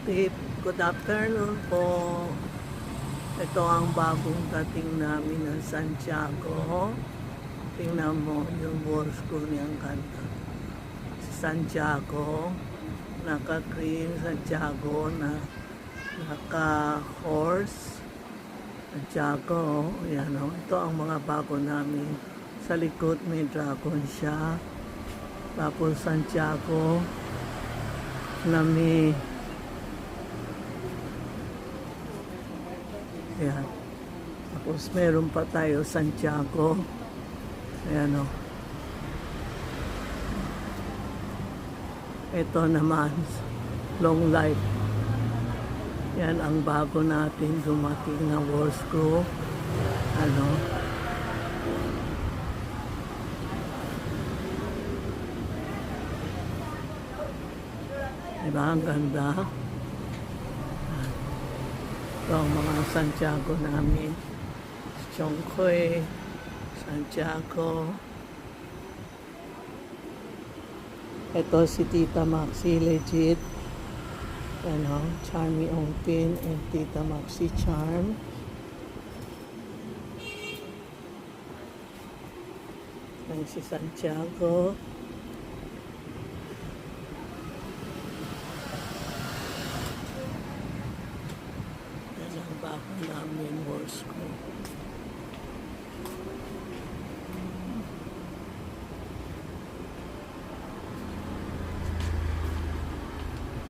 Good afternoon po. Ito ang bagong dating namin ng Santiago. Tingnan mo yung war school niyang ganda. Si Santiago, naka-green Santiago na naka-horse. Santiago, yan o. Ito ang mga bago namin. Sa likod may dragon siya. Tapos Santiago na may yan. Tapos meron pa tayo Santiago. Ayan o. Ito naman, long life. Yan ang bago natin dumating na war screw. Ano? Diba? Ang ganda. Ito ang mga Santiago namin. Chongkoy, Santiago. Ito si Tita Maxi Legit. Ano, Charmy Ongpin and Tita Maxi Charm. Yan si Santiago. Yan ang bago namin war school.